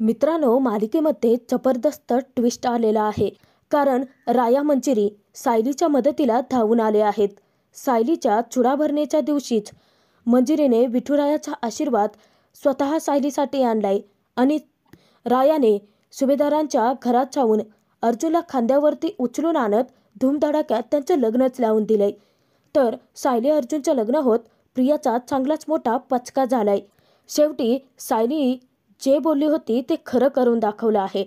मित्रांनो, मालिकेमध्ये जबरदस्त ट्विस्ट आलेला आहे. कारण राया मंजिरी सायलीच्या मदतीला धावून आले आहेत. सायलीच्या चुडाभरणीच्या दिवशीच मंजिरीने विठुरायाचा आशीर्वाद स्वतः सायलीसाठी आणलाय आणि रायाने सुभेदारांच्या घरात जाऊन अर्जुनला खांद्यावरती उचलून आणत धूमधडाक्यात त्यांचं लग्नच लावून दिलंय. तर सायली अर्जुनचं लग्न होत प्रियाचा चांगलाच मोठा पचका झालाय. शेवटी सायली जे बोलली होती ते खरं करून दाखवलं आहे.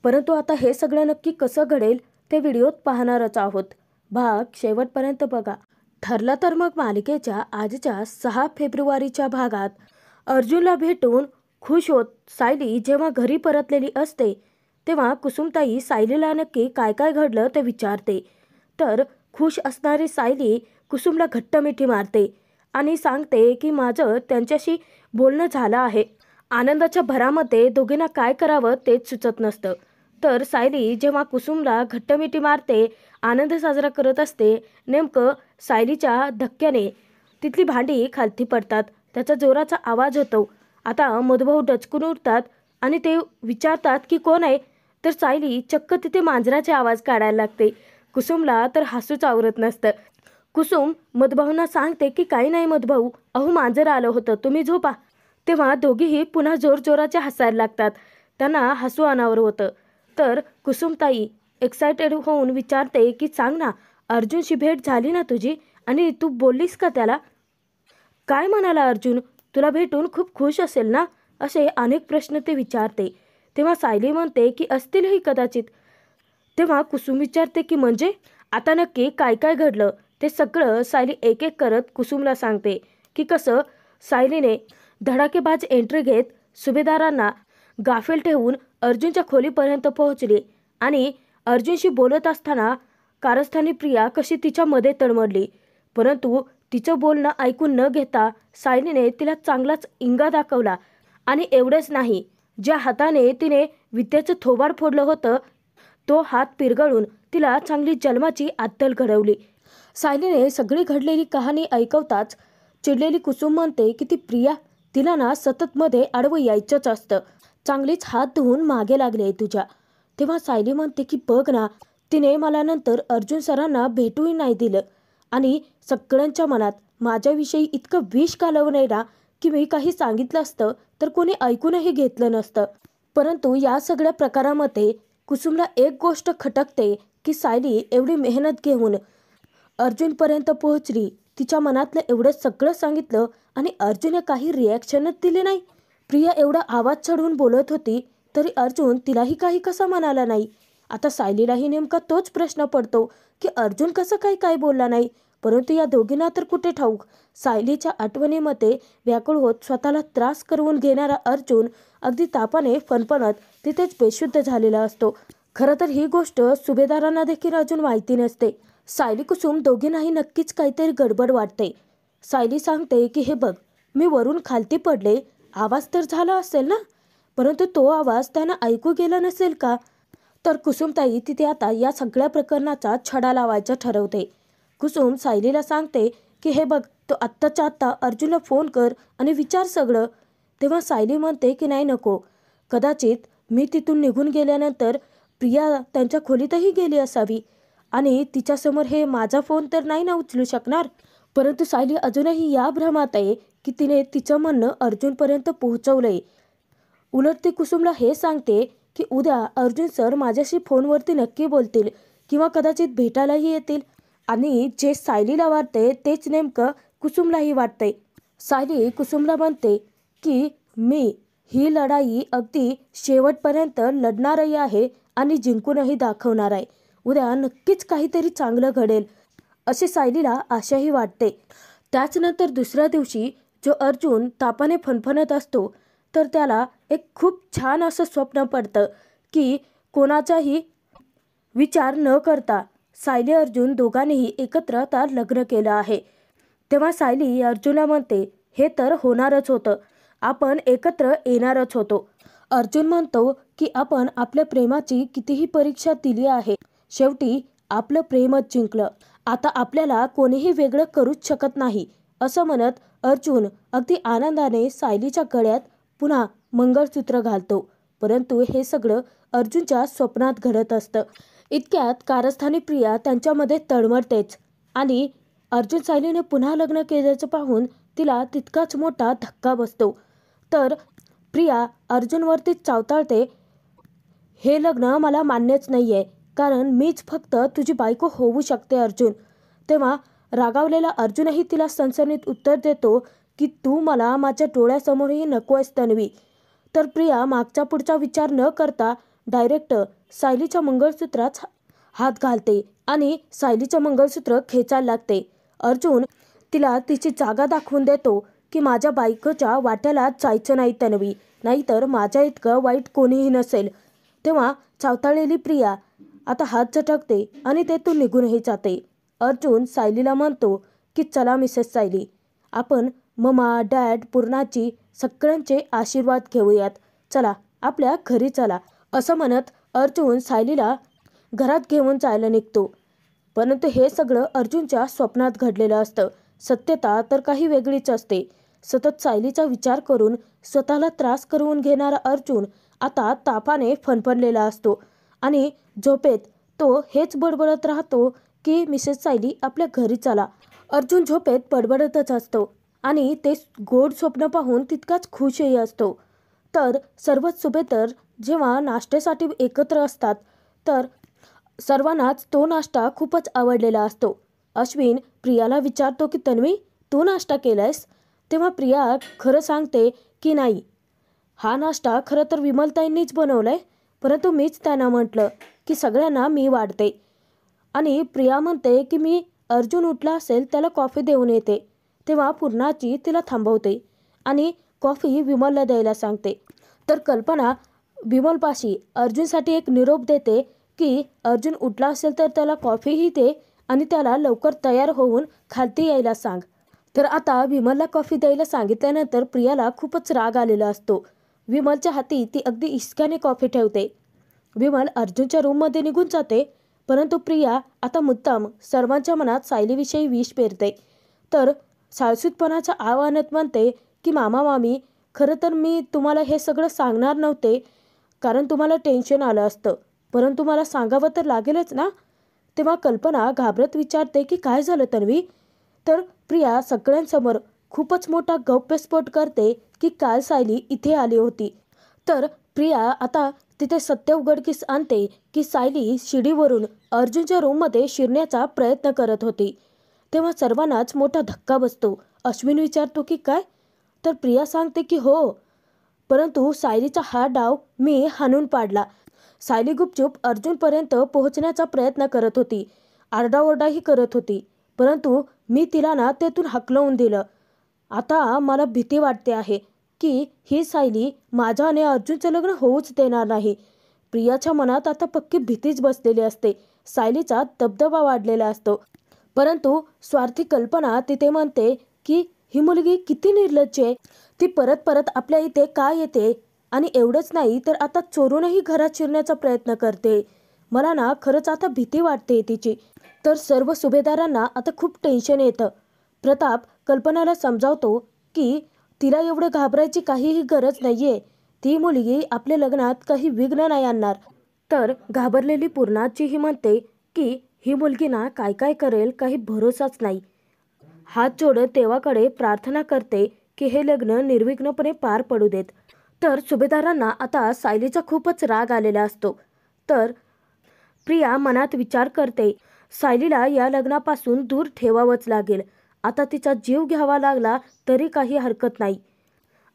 परंतु आता हे सगळं नक्की कसं घडेल ते व्हिडिओत पाहणारच आहोत. भाग शेवटपर्यंत बघा. ठरलं तर मग मालिकेच्या आजच्या 6 फेब्रुवारीच्या भागात अर्जुनला भेटून खुश होत सायली जेव्हा घरी परतलेली असते तेव्हा कुसुमताई सायलीला नक्की काय काय घडलं ते विचारते. तर खुश असणारी सायली कुसुमला घट्ट मिठी मारते आणि सांगते की माझं त्यांच्याशी बोलणं झालं आहे. आनंदाच्या भरामध्ये दोघींना काय करावं तेच सुचत नसतं. तर सायली जेव्हा कुसुमला घट्ट मिठी मारते, आनंद साजरा करत असते, नेमकं सायलीच्या धक्क्याने तिथली भांडी खालती पडतात. त्याचा जोराचा आवाज होतो. आता मधुभाऊ डचकून उठतात आणि ते विचारतात की कोण आहे. तर सायली चक्क तिथे मांजराचे आवाज काढायला लागते. कुसुमला तर हसूच आवरत नसतं. कुसुम मधुभाऊंना सांगते की काही नाही मधुभाऊ, अहो मांजर आलं होतं, तुम्ही झोपा. तेव्हा दोघीही पुन्हा जोरजोराचे हसायला लागतात. त्यांना हसू अनावर होतं. तर कुसुमताई एक्सायटेड होऊन विचारते की सांग ना, अर्जुनशी भेट झाली ना तुझी आणि तू बोललीस का त्याला? काय म्हणाला अर्जुन? तुला भेटून खूप खुश असेल ना? असे अनेक प्रश्न ते विचारते. तेव्हा सायली म्हणते की असतीलही कदाचित. तेव्हा कुसुम विचारते की म्हणजे आता नक्की काय काय घडलं ते सगळं सायली एक एक करत कुसुमला सांगते की कसं सायलीने धडाकेबाज एंट्री घेत सुभेदारांना गाफील ठेवून अर्जुनच्या खोलीपर्यंत पोहोचली आणि अर्जुनशी बोलत असताना कारस्थानी प्रिया कशी तिच्यामध्ये तडमडली. परंतु तिचं बोलणं ऐकून न घेता सायलीने तिला चांगलाच इंगा दाखवला. आणि एवढंच नाही, ज्या हाताने तिने विद्येचं थोबाड फोडलं होतं तो हात पिरगळून तिला चांगली जन्माची अद्दल घडवली. सायलीने सगळी घडलेली कहाणी ऐकवताच चिडलेली कुसुम म्हणते की ती प्रिया, तिला ना सतत मध्ये आडवं यायचंच असतं. चांगलीच हात धुवून मागे लागले आहे तुझ्या. तेव्हा सायली म्हणते की बघ ना, तिने मला नंतर अर्जुन सरांना भेटूही नाही दिलं आणि सगळ्यांच्या मनात माझ्याविषयी इतकं विष कालवलं आहे ना की मी काही सांगितलं असतं तर कोणी ऐकूनही घेतलं नसतं. परंतु या सगळ्या प्रकारामध्ये कुसुमला एक गोष्ट खटकते की सायली एवढी मेहनत घेऊन अर्जुनपर्यंत पोहोचली, तिच्या मनातलं एवढं सगळं सांगितलं आणि अर्जुनने काही रिॲक्शनच दिली नाही. प्रिया एवढा आवाज चढवून बोलत होती तरी अर्जुन तिलाही काही कसा म्हणाला नाही. आता सायलीलाही नेमका तोच प्रश्न पडतो की अर्जुन कसं काय बोलला नाही. परंतु या दोघींना तर कुठे ठाऊक, सायलीच्या आठवणीमध्ये व्याकुळ होत स्वतःला त्रास करून घेणारा अर्जुन अगदी तापाने फणफणत तिथेच बेशुद्ध झालेला असतो. खरं तर ही गोष्ट सुभेदारांना देखील अजून माहिती नसते. सायली कुसुम दोघींनाही नक्कीच काहीतरी गडबड वाटते. सायली सांगते की हे बघ, मी वरून खालती पडले, आवाज तर झाला असेल ना, परंतु तो आवाज त्यांना ऐकू गेला नसेल का? तर कुसुमताई तिथे आता या सगळ्या प्रकरणाचा छडा लावायचा ठरवते. कुसुम सायलीला सांगते की हे बघ, तो आत्ताच्या आत्ता अर्जुनला फोन कर आणि विचार सगळं. तेव्हा सायली म्हणते की नाही नको, कदाचित मी तिथून निघून गेल्यानंतर प्रिया त्यांच्या खोलीतही गेली असावी आणि तिच्यासमोर हे माझा फोन तर नाही ना उचलू शकणार. परंतु सायली अजूनही या भ्रमात आहे की तिने तिचं म्हणणं अर्जुनपर्यंत पोहोचवलंय. उलट ती कुसुमला हे सांगते की उद्या अर्जुन सर माझ्याशी फोनवरती नक्की बोलतील किंवा कदाचित भेटायलाही येतील. आणि जे सायलीला वाटते तेच नेमकं कुसुमलाही वाटतंय. सायली कुसुमला म्हणते की मी ही लढाई अगदी शेवटपर्यंत लढणारही आहे आणि जिंकूनही दाखवणार आहे. उद्या नक्कीच काहीतरी चांगलं घडेल अशी सायलीला आशाही वाटते. त्याचनंतर दुसऱ्या दिवशी जो अर्जुन तापाने फणफणत असतो तर त्याला एक खूप छान असं स्वप्न पडतं की कोणाचाही विचार न करता सायली अर्जुन दोघांनीही एकत्र आता लग्न केलं आहे. तेव्हा सायली अर्जुनला म्हणते हे तर होणारच होतं, आपण एकत्र येणारच होतो. अर्जुन म्हणतो की आपण आपल्या प्रेमाची कितीही परीक्षा दिली आहे, शेवटी आपलं प्रेमच जिंकलं, आता आपल्याला कोणीही वेगळं करूच शकत नाही असं म्हणत अर्जुन अगदी आनंदाने सायलीच्या गळ्यात पुन्हा मंगळसूत्र घालतो. परंतु हे सगळं अर्जुनच्या स्वप्नात घडत असतं. इतक्यात कारस्थानी प्रिया त्यांच्यामध्ये तळमळतेच आणि अर्जुन सायलीने पुन्हा लग्न केल्याचं पाहून तिला तितकाच मोठा धक्का बसतो. तर प्रिया अर्जुनवरती चावताळते, हे लग्न मला मान्यच नाही आहे, कारण मीच फक्त तुझी बायको होऊ शकते अर्जुन. तेव्हा रागावलेला अर्जुनही तिला सणसणीत उत्तर देतो की तू मला माझ्या डोळ्यासमोरही नको आहेस तन्वी. तर प्रिया मागचा पुढचा विचार न करता डायरेक्ट सायलीच्या मंगळसूत्रात हात घालते आणि सायलीचं मंगळसूत्र खेचायला लागते. अर्जुन तिला तिची जागा दाखवून देतो की माझ्या बायकोच्या वाट्याला जायचं नाही तन्वी, नाहीतर माझ्या इतकं वाईट कोणीही नसेल. तेव्हा चावताळलेली प्रिया आता हात झटकते आणि तेथून निघूनही जाते. अर्जुन सायलीला म्हणतो की चला मिसेस सायली, आपण ममा, डॅड, पूर्णाची सगळ्यांचे आशीर्वाद घेऊयात. चला आपल्या घरी चला. असं म्हणत अर्जुन सायलीला घरात घेऊन जायला निघतो. परंतु हे सगळं अर्जुनच्या स्वप्नात घडलेलं असतं. सत्यता तर काही वेगळीच असते. सतत सायलीचा विचार करून स्वतःला त्रास करून घेणारा अर्जुन आता तापाने फणफणलेला असतो आणि झोपेत तो हेच बडबडत राहतो की मिसेस सायली आपल्या घरी चला. अर्जुन झोपेत बडबडतच असतो आणि ते गोड स्वप्न पाहून तितकाच खुशही असतो. तर सर्वच सुभेदार जेव्हा नाश्त्यासाठी एकत्र असतात तर सर्वांनाच तो नाश्ता खूपच आवडलेला असतो. अश्विन प्रियाला विचारतो की तन्वी, तू नाश्ता केलायस? तेव्हा प्रिया खरं सांगते की नाही, हा नाश्ता खरं तर विमलताईंनीच बनवलाय, परंतु मीच त्यांना म्हटलं की सगळ्यांना मी वाढते. आणि प्रिया म्हणते की मी अर्जुन उठला असेल त्याला कॉफी देऊन येते. तेव्हा पूर्णाची तिला थांबवते आणि कॉफी विमलला द्यायला सांगते. तर कल्पना विमलपाशी अर्जुनसाठी एक निरोप देते की अर्जुन उठला असेल तर त्याला कॉफीही दे आणि त्याला लवकर तयार होऊन खालती यायला सांग. तर आता विमलला कॉफी द्यायला सांगितल्यानंतर प्रियाला खूपच राग आलेला असतो. विमलच्या हाती ती अगदी इश्काने कॉफी ठेवते. विमल अर्जुनच्या रूममध्ये निघून जाते, परंतु प्रिया आता मुद्दाम सर्वांच्या मनात सायलीविषयी विष पेरते. तर साळसूतपणाच्या आव्हानात म्हणते की मामा मामी, खरं तर मी तुम्हाला हे सगळं सांगणार नव्हते, कारण तुम्हाला टेन्शन आलं असतं, परंतु मला सांगावं तर लागेलच ना. तेव्हा कल्पना घाबरत विचारते की काय झालं तन्वी? तर प्रिया सगळ्यांसमोर खूपच मोठा गौप्यस्फोट करते की काल सायली इथे आली होती. तर प्रिया आता तिथे सत्य उघडकीस आणते की सायली शिडीवरून अर्जुनच्या रूममध्ये शिरण्याचा प्रयत्न करत होती. तेव्हा सर्वांनाच मोठा धक्का बसतो. अश्विन विचारतो की काय? तर प्रिया सांगते की हो, परंतु सायलीचा हा डाव मी हाणून पाडला. सायली गुपचूप अर्जुनपर्यंत पोहोचण्याचा प्रयत्न करत होती, आरडाओरडाही करत होती, परंतु मी तिला ना तेथून हकलवून दिलं. आता मला भीती वाटते आहे की ही सायली माझ्या आणि अर्जुनचं लग्न होऊच देणार नाही. प्रियाच्या मनात आता पक्की भीतीच बसलेली असते. सायलीचा दबदबा वाढलेला असतो. परंतु स्वार्थी कल्पना तिथे म्हणते की ही मुलगी किती निर्लज्ज आहे. ती परत परत आपल्या इथे का येते आणि एवढंच नाही तर आता चोरूनही घरात शिरण्याचा प्रयत्न करते. मला ना खरंच आता भीती वाटते तिची. तर सर्व सुभेदारांना आता खूप टेन्शन येतं. प्रताप कल्पनाला समजावतो की तिला एवढं घाबरायची काहीही गरज नाहीये. ती मुलगी आपल्या लग्नात काही विघ्न नाही आणणार. तर घाबरलेली पूर्णाचीही म्हणते की ही मुलगी ना काय काय करेल काही भरोसाच नाही. हात जोडत देवाकडे प्रार्थना करते की हे लग्न निर्विघ्नपणे पार पडू देत. तर सुभेदारांना आता सायलीचा खूपच राग आलेला असतो. तर प्रिया मनात विचार करते, सायलीला या लग्नापासून दूर ठेवावंच लागेल. आता तिचा जीव घ्यावा लागला तरी काही हरकत नाही.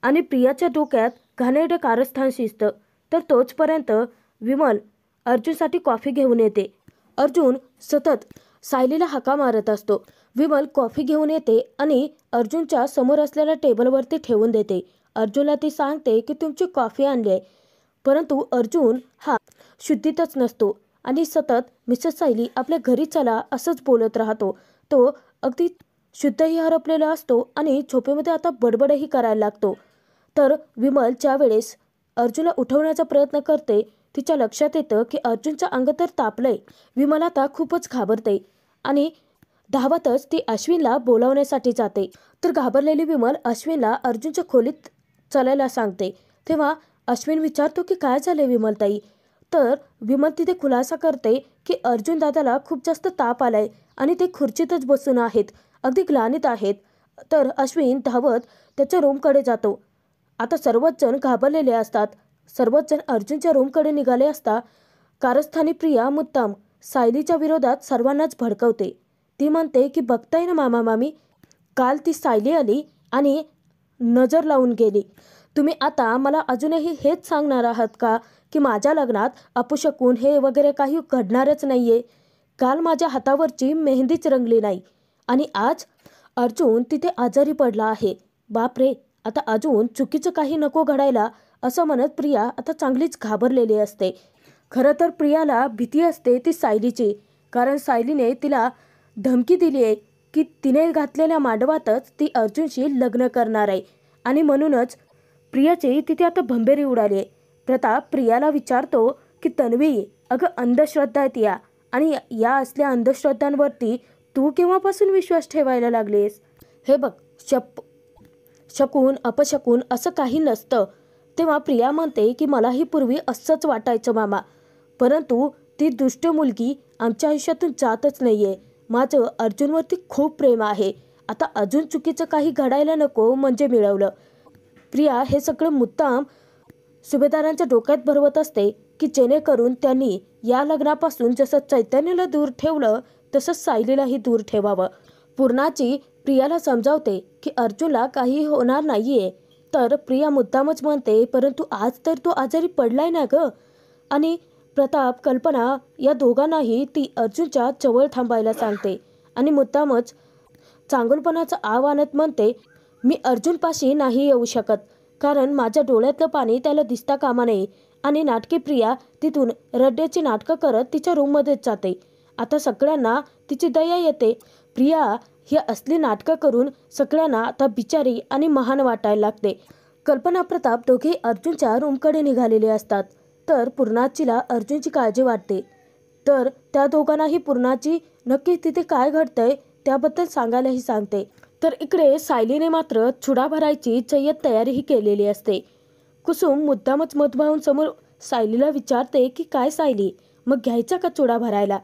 आणि प्रियाच्या डोक्यात घाणेरडं कारस्थान शिजतं. तर तोचपर्यंत विमल अर्जुनसाठी कॉफी घेऊन येते. अर्जुन सतत सायलीला हाका मारत असतो. विमल कॉफी घेऊन येते आणि अर्जुनच्या समोर असलेल्या टेबलवरती ठेवून देते. अर्जुनला ती सांगते की तुमची कॉफी आणली आहे, परंतु अर्जुन हा शुद्धीतच नसतो आणि सतत मिसेस सायली आपल्या घरी चला असंच बोलत राहतो. तो अगदी शुद्धही हरपलेला असतो आणि झोपेमध्ये आता बडबडही करायला लागतो. तर विमल ज्या वेळेस अर्जुनला उठवण्याचा प्रयत्न करते तिच्या लक्षात येतं की अर्जुनचं अंग तर तापलंय. विमल आता खूपच घाबरते आणि धावतच ती अश्विनला बोलावण्यासाठी जाते. तर घाबरलेली विमल अश्विनला अर्जुनच्या खोलीत चालायला सांगते. तेव्हा अश्विन विचारतो की काय झाले विमलताई. तर विमल तिथे खुलासा करते की अर्जुन दादाला खूप जास्त ताप आलाय आणि ते खुर्चीतच बसून आहेत, अगदी ग्लानीत आहेत. तर अश्विन धावत त्याच्या रूमकडे जातो. आता सर्वच जण घाबरलेले असतात. सर्वच जण अर्जुनच्या रूमकडे निघाले असता कारस्थानी प्रिया मुद्दाम सायलीच्या विरोधात सर्वांनाच भडकवते. ती म्हणते की बघताय ना मामा मामी, काल ती सायली आली आणि नजर लावून गेली. तुम्ही आता मला अजूनही हेच सांगणार आहात का की माझ्या लग्नात अपशकुन हे वगैरे काही घडणारच नाहीये. काल माझ्या हातावरची मेहंदीच रंगली नाही आणि आज अर्जुन तिथे आजारी पडला आहे. बापरे, आता अजून चुकीचं काही नको घडायला, असं म्हणत प्रिया आता चांगलीच घाबरलेली असते. खरं तर प्रियाला भीती असते ती सायलीची, कारण सायलीने तिला धमकी दिली आहे की तिने घातलेल्या मांडवातच ती अर्जुनशी लग्न करणार आहे आणि म्हणूनच प्रियाची तिथे आता भंबेरी उडाली आहे. प्रताप प्रियाला विचारतो की तन्वी, अगं अंधश्रद्धा आहेत या, आणि या असल्या अंधश्रद्धांवरती तू केव्हापासून विश्वास ठेवायला लागलीस? हे बघ, शकून अपशकून असं काही नसतं. तेव्हा प्रिया म्हणते की मलाही पूर्वी असंच वाटायचं मामा, परंतु ती दुष्ट मुलगी आमच्या आयुष्यातून जातच नाहीये. माझं अर्जुनवरती खूप प्रेम आहे. आता अजून चुकीचं काही घडायला नको म्हणजे मिळवलं. प्रिया हे सगळं मुद्दाम सुभेदारांच्या डोक्यात भरवत असते की जेणेकरून त्यांनी या लग्नापासून जसं चैतन्याला दूर ठेवलं तसंच सायलीलाही दूर ठेवावं. पूर्णाची प्रियाला समजावते की अर्जुनला काही होणार नाहीये. तर प्रिया मुद्दामच म्हणते, परंतु आज तर तो आजारी पडलाय ना ग. आणि प्रताप कल्पना या दोघांनाही ती अर्जुनच्या जवळ थांबायला सांगते आणि मुद्दामच चांगुलपणाचं आव्हानात म्हणते, मी अर्जुनपाशी नाही येऊ शकत, कारण माझ्या डोळ्यातलं पाणी त्याला दिसता कामा नये. आणि नाटकी प्रिया तिथून रड्याची नाटकं करत तिच्या रूममध्येच जाते. आता सगळ्यांना तिची दया येते. प्रिया ही असली नाटकं करून सगळ्यांना आता बिचारी आणि महान वाटायला लागते. कल्पना प्रताप दोघे अर्जुनच्या रूमकडे निघालेले असतात. तर पूर्णाचीला अर्जुनची काळजी वाटते. तर त्या दोघांनाही पूर्णाची नक्की तिथे काय घडतंय त्याबद्दल सांगायलाही सांगते. तर इकडे सायलीने मात्र चुडा भरायची जय्यत तयारीही केलेली असते. कुसुम मुद्दामच मधुभाऊंसमोर सायलीला विचारते की काय सायली, मग घ्यायचा का चुडा भरायला?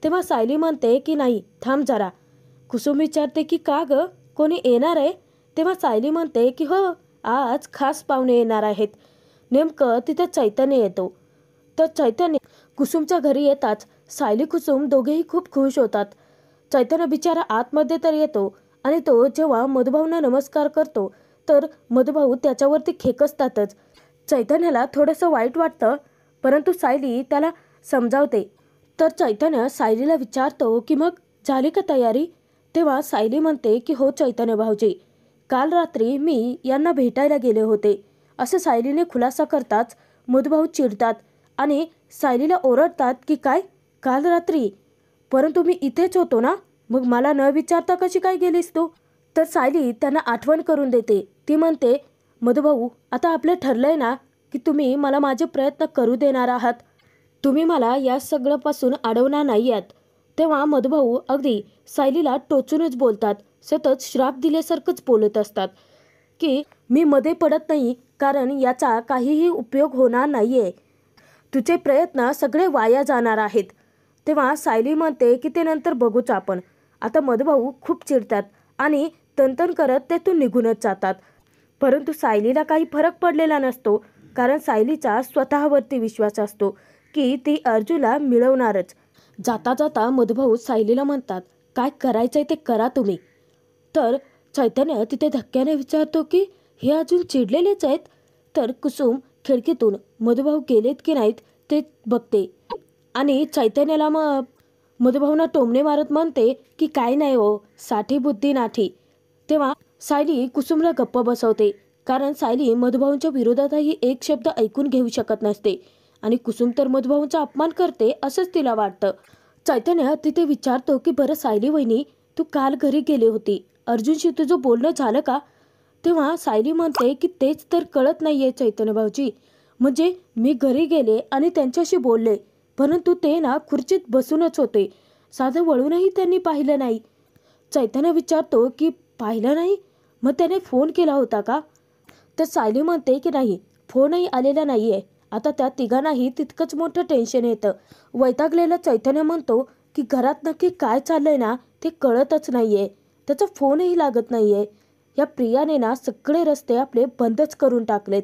तेव्हा सायली म्हणते की नाही, थांब जरा. कुसुम विचारते की का ग, कोणी येणार आहे? तेव्हा सायली म्हणते की हो, आज खास पाहुणे येणार आहेत. नेमकं तिथे चैतन्य येतो. तर चैतन्य कुसुमच्या घरी येताच सायली कुसुम दोघेही खूप खुश होतात. चैतन्य बिचारा आतमध्ये तर येतो आणि तो जेव्हा मधुभाऊंना नमस्कार करतो तर मधुभाऊ त्याच्यावरती खेकसतातच. चैतन्याला थोडंसं वाईट वाटतं, परंतु सायली त्याला समजावते. तर चैतन्य सायलीला विचारतो की मग झाली का तयारी? तेव्हा सायली म्हणते की हो चैतन्य भाऊजी, काल रात्री मी यांना भेटायला गेले होते. असं सायलीने खुलासा करताच मधुभाऊ चिडतात आणि सायलीला ओरडतात की काय, काल रात्री? परंतु मी इथेच होतो ना, मग मला न विचारता कशी काय गेलीस तू? तर सायली त्यांना आठवण करून देते. ती म्हणते, मधुभाऊ, आता आपलं ठरलंय ना की तुम्ही मला माझे प्रयत्न करू देणार आहात, तुम्ही मला या सगळ्यापासून अडवणार नाही आहात. तेव्हा मधुभाऊ अगदी सायलीला टोचूनच बोलतात, सतत श्राप दिल्यासारखंच बोलत असतात की मी मध्ये पडत नाही, कारण याचा काहीही उपयोग होणार नाहीये. तुझे प्रयत्न सगळे वाया जाणार आहेत. तेव्हा सायली म्हणते की ते नंतर बघूच आपण. आता मधुभाऊ खूप चिडतात आणि तनतन करत तेथून निघूनच जातात. परंतु सायलीला काही फरक पडलेला नसतो, कारण सायलीचा स्वतःवरती विश्वास असतो की ती अर्जुनला मिळवणारच. जाता जाता मधुभाऊ सायलीला म्हणतात, काय करायचंय ते करा तुम्ही. तर चैतन्य तिथे धक्क्याने विचारतो की हे अजून चिडलेलेच आहेत. तर कुसुम खिडकीतून मधुभाऊ गेलेत की नाहीत ते बघते आणि चैतन्याला मधुभाऊंना टोमणे मारत म्हणते की काय नाही हो, साठी बुद्धी नाठी. तेव्हा सायली कुसुमला गप्प बसवते, कारण सायली मधुभाऊंच्या विरोधातही एक शब्द ऐकून घेऊ शकत नसते आणि कुसुम तर मधुभाऊंचा अपमान करते असंच तिला वाटतं. चैतन्य तिथे विचारतो की बरं सायली वहिनी, तू काल घरी गेली होती, अर्जुनशी तुझं बोलणं झालं का? तेव्हा सायली म्हणते की तेच तर कळत नाहीये चैतन्य भाऊजी, म्हणजे मी घरी गेले आणि त्यांच्याशी बोलले, परंतु ते ना खुर्चीत बसूनच होते, साधं वळूनही त्यांनी पाहिलं नाही. चैतन्य विचारतो की पाहिलं नाही, मग त्याने फोन केला होता का? तर सायली म्हणते की नाही, फोनही आलेला नाहीये. आता त्या तिघांनाही तितकंच मोठं टेन्शन येतं. वैतागलेला चैतन्य म्हणतो की घरात नक्की काय चाललंय ना ते कळतच नाहीये. त्याचा फोनही लागत नाहीये. या प्रियाने ना सगळे रस्ते आपले बंदच करून टाकलेत.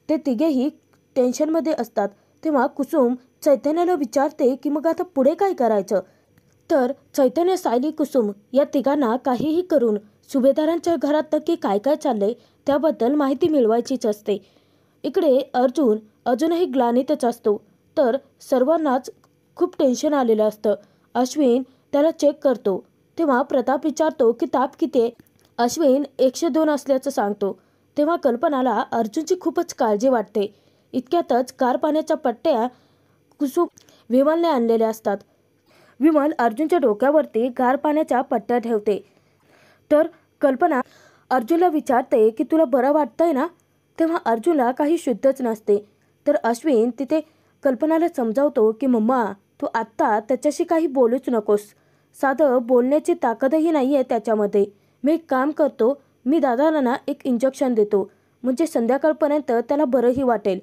ते तिघेही टेन्शनमध्ये असतात. तेव्हा कुसुम चैतन्याला विचारते की मग आता पुढे काय करायचं. तर चैतन्य, सायली, कुसुम या तिघांना काहीही करून सुभेदारांच्या घरात नक्की काय काय चाललंय त्याबद्दल माहिती मिळवायचीच असते. इकडे अर्जुन अजूनही ग्लानीतच असतो. तर सर्वांनाच खूप टेन्शन आलेलं असतं. अश्विन त्याला चेक करतो. तेव्हा प्रताप विचारतो की ताप किती आहे. अश्विन 102 असल्याचं सांगतो. तेव्हा कल्पनाला अर्जुनची खूपच काळजी वाटते. इतक्यातच गार पाण्याच्या पट्ट्या कुसुम विमलने आणलेल्या असतात. विमल अर्जुनच्या डोक्यावरती गार पाण्याच्या पट्ट्या ठेवते. तर कल्पना अर्जुनला विचारते की तुला बरं वाटतंय ना. तेव्हा अर्जुनला काही शुद्धच नसते. तर अश्विन तिथे कल्पनाला समजावतो की मम्मा तू आत्ता त्याच्याशी काही बोलूच नकोस. साधं बोलण्याची ताकदही नाही आहे त्याच्यामध्ये. मी एक काम करतो, मी दादाला ना एक इंजेक्शन देतो, म्हणजे संध्याकाळपर्यंत त्याला बरंही वाटेल.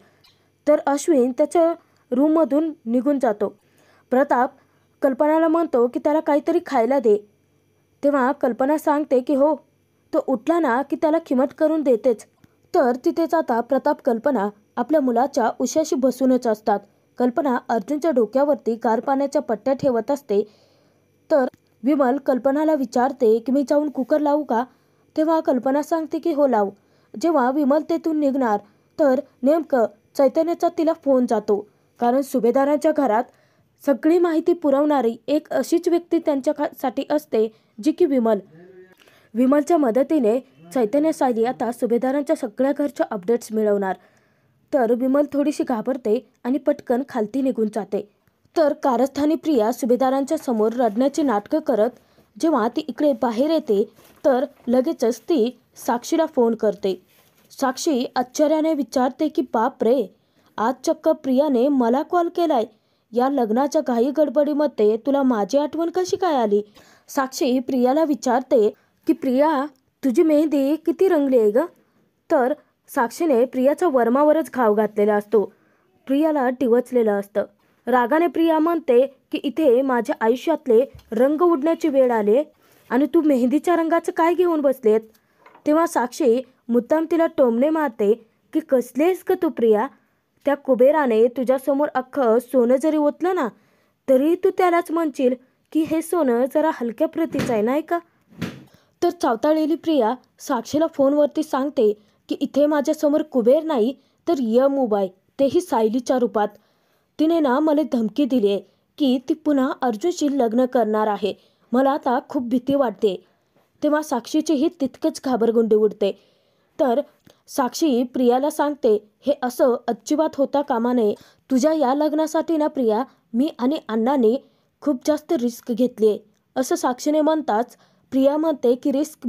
तर अश्विन त्याच्या रूममधून निघून जातो. प्रताप कल्पनाला म्हणतो की त्याला काहीतरी खायला दे. तेव्हा कल्पना सांगते की हो, तो उठला ना की त्याला खिमट करून देतेच. तर तिथे जाता प्रताप कल्पना आपल्या मुलाच्या उशाशी बसूनच असतात. कल्पना अर्जुनच्या डोक्यावरती गार पाण्याच्या पट्ट्या ठेवत असते. तर विमल कल्पनाला विचारते की मी जाऊन कुकर लावू का. तेव्हा कल्पना सांगते की हो लाव. जेव्हा विमल तेथून निघणार तर नेमकं चैतन्याचा तिला फोन जातो. कारण सुभेदारांच्या घरात सगळी माहिती पुरवणारी एक अशीच व्यक्ती त्यांच्यासाठी असते जी की विमल. विमलच्या मदतीने चैतन्य, सायली आता सुभेदारांच्या सगळ्या घरच्या अपडेट्स मिळवणार. तर विमल थोडीशी घाबरते आणि पटकन खालती निघून जाते. तर कारस्थानी प्रिया सुभेदारांच्या समोर रडण्याची नाटकं करत जेव्हा ती इकडे बाहेर येते तर लगेचच ती साक्षीला फोन करते. साक्षी आश्चर्याने विचारते की बाप रे, आज चक्क प्रियाने मला कॉल केलाय. या लग्नाच्या घाई गडबडीमध्ये तुला माझी आठवण कशी काय आली. साक्षी प्रियाला विचारते की प्रिया तुझी मेहंदी किती रंगली आहे ग. तर साक्षीने प्रियाचा वर्मावरच घाव घातलेला असतो. प्रियाला डिवचलेलं असतं. रागाने प्रिया म्हणते की इथे माझ्या आयुष्यातले रंग उडण्याची वेळ आली आणि तू मेहंदीच्या रंगाचं काय घेऊन बसलेत. तेव्हा साक्षी मुद्दाम तिला टोमणे मारते की कसलेस का तू प्रिया. त्या कुबेराने तुझ्यासमोर अख्खं सोनं जरी ओतलं ना तरी तू त्यालाच म्हणशील की हे सोनं जरा हलक्या प्रतीचं आहे नाही का. तर चावताळलेली प्रिया साक्षीला फोनवरती सांगते की इथे माझ्यासमोर कुबेर नाही तर यम उभा आहे, तेही सायलीच्या रूपात. तिने ना मला धमकी दिली आहे की ती पुन्हा अर्जुनशी लग्न करणार आहे. मला आता खूप भीती वाटते. तेव्हा साक्षीचीही तितकंच घाबरगुंडी उडते. तर साक्षी प्रियाला सांगते हे असं अजिबात होता कामा नये. तुझ्या या लग्नासाठी ना प्रिया मी आणि अण्णाने खूप जास्त रिस्क घेतली आहे. असं साक्षीने म्हणताच प्रिया म्हणते की रिस्क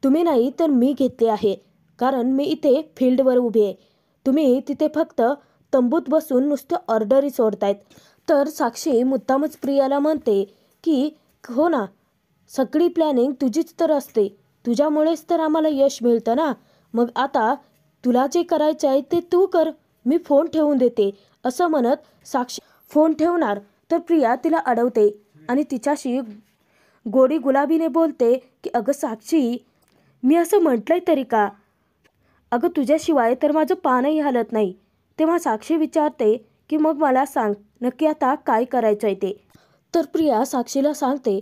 तुम्ही नाही तर मी घेतली आहे. कारण मी इथे फील्डवर उभी आहे. तुम्ही तिथे फक्त तंबूत बसून नुसतं ऑर्डरी सोडतायत. तर साक्षी मुद्दामच प्रियाला म्हणते की हो ना, सगळी प्लॅनिंग तुझीच तर असते. तुझ्यामुळेच तर आम्हाला यश मिळतं ना. मग आता तुला जे करायचं आहे ते तू कर, मी फोन ठेवून देते. असं म्हणत साक्षी फोन ठेवणार तर प्रिया तिला अडवते आणि तिच्याशी गोडी गुलाबीने बोलते की अगं साक्षी, मी असं म्हटलंय तरी का. अगं तुझ्याशिवाय तर माझं पानही हलत नाही. तेव्हा साक्षी विचारते की मग मला सांग नक्की आता काय करायचं आहे ते. तर प्रिया साक्षीला सांगते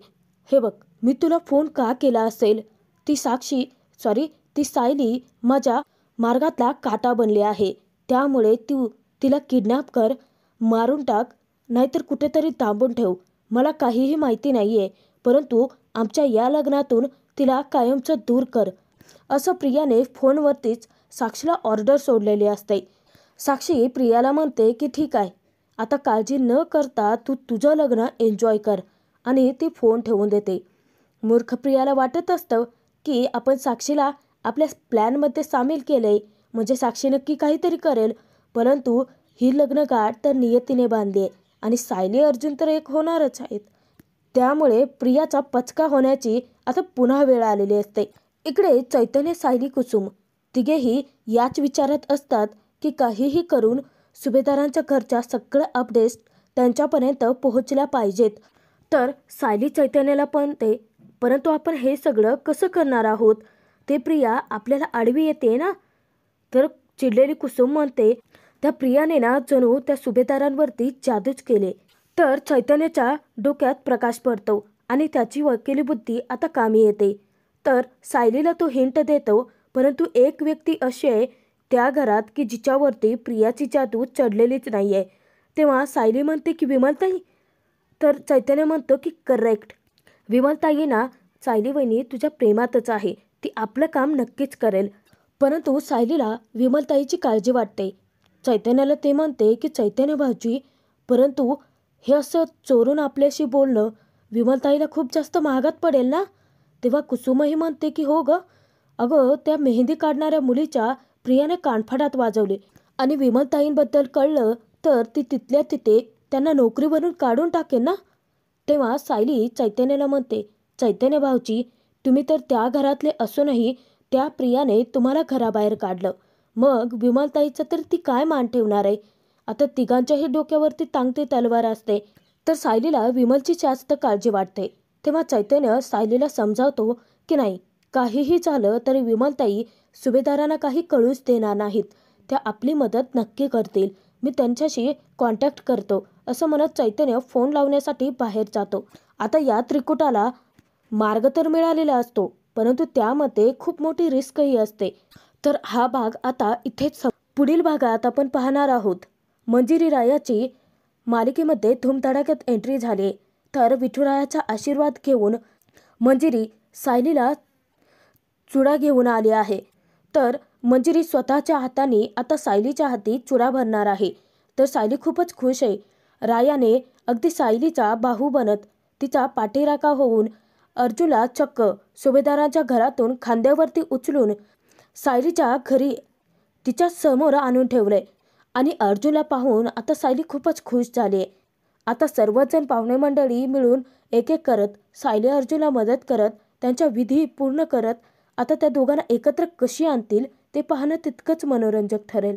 हे बघ, मी तुला फोन का केला असेल. ती सायली माझ्या मार्गातला काटा बनली आहे. त्यामुळे तू तिला किडनॅप कर, मारून टाक, नाहीतर कुठेतरी दाबून ठेव. मला काहीही माहिती नाही आहे, परंतु आमच्या या लग्नातून तिला कायमचं दूर कर. असं प्रियाने फोनवरतीच साक्षीला ऑर्डर सोडलेली असते. साक्षी प्रियाला म्हणते की ठीक आहे, आता काळजी न करता तू तुझं लग्न एन्जॉय कर, आणि ती फोन ठेवून देते. मूर्ख प्रियाला वाटत असतं की आपण साक्षीला आपल्या प्लॅनमध्ये सामील केले म्हणजे साक्षी नक्की काहीतरी करेल. परंतु ही लग्नगाठ तर नियतीने बांधली आहे आणि सायली अर्जुन तर एक होणारच आहेत. त्यामुळे प्रियाचा पचका होण्याची आता पुन्हा वेळ आलेली असते. इकडे चैतन्य, सायली, कुसुम तिघेही याच विचारात असतात की काहीही करून सुभेदारांच्या घरच्या सगळ्या अपडेट्स त्यांच्यापर्यंत पोहोचल्या पाहिजेत. तर सायली चैतन्याला पण ते, परंतु आपण हे सगळं कसं करणार आहोत? ते प्रिया आपल्याला आडवी येते ना. तर चिडलेली कुसुम म्हणते, त्या प्रियाने ना जणू त्या सुभेदारांवरती जादूच केले. तर चैतन्याच्या डोक्यात प्रकाश पडतो आणि त्याची वकिली बुद्धी आता कामी येते. तर सायलीला तो हिंट देतो, परंतु एक व्यक्ती अशी आहे त्या घरात की जिच्यावरती प्रियाची जादू चढलेलीच नाही आहे. तेव्हा सायली म्हणते की विमलताई. तर चैतन्य म्हणतो की करेक्ट, विमलताई ना सायली वहिनी तुझ्या प्रेमातच आहे, ती आपलं काम नक्कीच करेल. परंतु सायलीला विमलताईची काळजी वाटते. चैतन्याला ते म्हणते की चैतन्य भाऊजी, परंतु हे असं चोरून आपल्याशी बोलणं विमलताईला खूप जास्त महागात पडेल ना. तेव्हा कुसुमही म्हणते की हो ग, अगं त्या मेहंदी काढणाऱ्या मुलीच्या प्रियाने कानफाडात वाजवले आणि विमलताईंबद्दल कळलं तर ती तिथल्या तिथे त्यांना नोकरीवरून काढून टाकेल ना. तेव्हा सायली चैतन्याला म्हणते, चैतन्य भाऊजी तुम्ही तर त्या घरातले असूनही त्या प्रियाने तुम्हाला घराबाहेर काढलं, मग विमलताईचं तर ती काय मान ठेवणार आहे? आता तिघांच्याही डोक्यावरती टांगती तलवार असते. तर सायलीला विमलची जास्त काळजी वाटते. तेव्हा चैतन्य सायलीला समजावतो की नाही, काहीही झालं तरी विमलताई सुभेदारांना काही कळूच देणार नाहीत, त्या आपली मदत नक्की करतील, मी त्यांच्याशी कॉन्टॅक्ट करतो, असं म्हणत चैतन्य फोन लावण्यासाठी बाहेर जातो. आता या त्रिकुटाला मार्ग तर मिळालेला असतो, परंतु त्यामध्ये खूप मोठी रिस्कही असते. तर हा भाग आता इथेच पुढील भागात आपण पाहणार आहोत. मंजिरी रायाची मालिकेमध्ये धूमधडाक्यात एंट्री झाली. तर विठुरायाचा आशीर्वाद घेऊन मंजिरी सायलीला चुडा घेऊन आली आहे. तर मंजिरी स्वतःच्या हाताने आता सायलीच्या हाती चुडा भरणार आहे. तर सायली खूपच खुश आहे. रायाने अगदी सायलीचा बाहू बनत तिचा पाठीराखा होऊन अर्जुनला चक्क सुभेदारांच्या घरातून खांद्यावरती उचलून सायलीच्या घरी तिच्या समोर आणून ठेवले आणि अर्जुनला पाहून आता सायली खूपच खुश झाली आहे. आता सर्वजण पाहुणे मंडळी मिळून एक एक करत सायली अर्जुनला मदत करत त्यांच्या विधी पूर्ण करत आता त्या दोघांना एकत्र कशी आणतील ते पाहणं तितकंच मनोरंजक ठरेल.